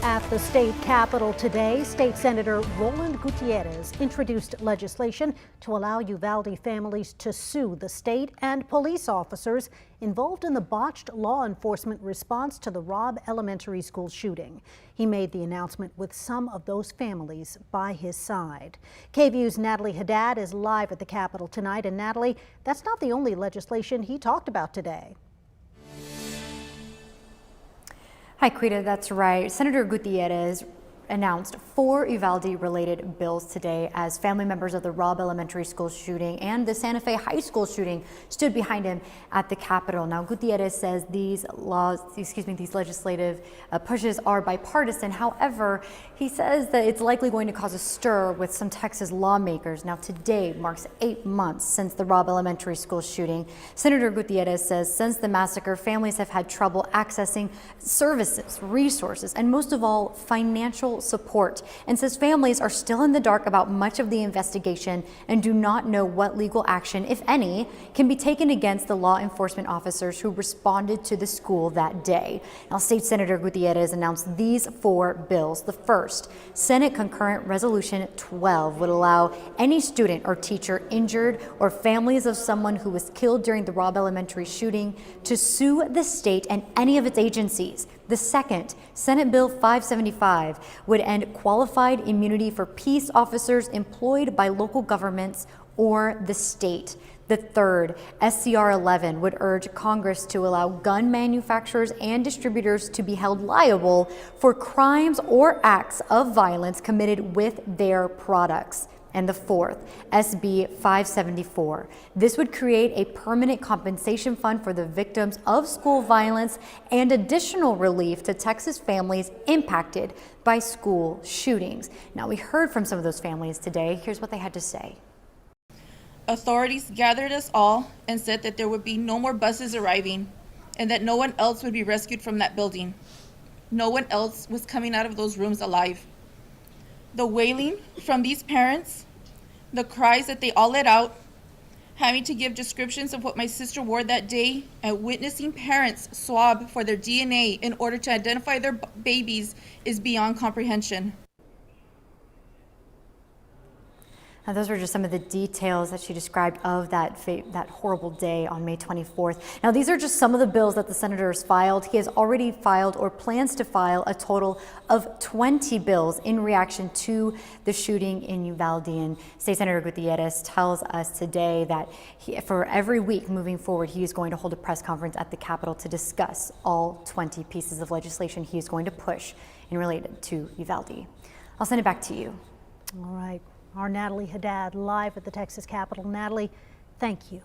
At the state capitol today, State Senator Roland Gutierrez introduced legislation to allow Uvalde families to sue the state and police officers involved in the botched law enforcement response to the Robb Elementary School shooting. He made the announcement with some of those families by his side. KVUE's Natalie Haddad is live at the Capitol tonight. And Natalie, that's not the only legislation he talked about today. Hi, Quita, that's right. Senator Gutierrez announced 4 Uvalde-related bills today as family members of the Robb Elementary School shooting and the Santa Fe High School shooting stood behind him at the Capitol. Now, Gutierrez says these legislative pushes are bipartisan. However, he says that it's likely going to cause a stir with some Texas lawmakers. Now, today marks 8 months since the Robb Elementary School shooting. Senator Gutierrez says since the massacre, families have had trouble accessing services, resources, and most of all, financial support, and says families are still in the dark about much of the investigation and do not know what legal action, if any, can be taken against the law enforcement officers who responded to the school that day. Now, State Senator Gutierrez announced these 4 bills. The first, Senate Concurrent Resolution 12, would allow any student or teacher injured or families of someone who was killed during the Robb Elementary shooting to sue the state and any of its agencies. The second, Senate Bill 575, would end qualified immunity for peace officers employed by local governments or the state. The third, SCR 11, would urge Congress to allow gun manufacturers and distributors to be held liable for crimes or acts of violence committed with their products. And the fourth, SB 574. This would create a permanent compensation fund for the victims of school violence and additional relief to Texas families impacted by school shootings. Now, we heard from some of those families today. Here's what they had to say. Authorities gathered us all and said that there would be no more buses arriving and that no one else would be rescued from that building. No one else was coming out of those rooms alive. The wailing from these parents, the cries that they all let out, having to give descriptions of what my sister wore that day, and witnessing parents swab for their DNA in order to identify their babies is beyond comprehension. Now, those were just some of the details that she described of that horrible day on May 24th. Now, these are just some of the bills that the senator has filed. He has already filed or plans to file a total of 20 bills in reaction to the shooting in Uvalde. And State Senator Gutierrez tells us today that for every week moving forward, he is going to hold a press conference at the Capitol to discuss all 20 pieces of legislation he is going to push in related to Uvalde. I'll send it back to you. All right. Our Natalie Haddad live at the Texas Capitol. Natalie, thank you.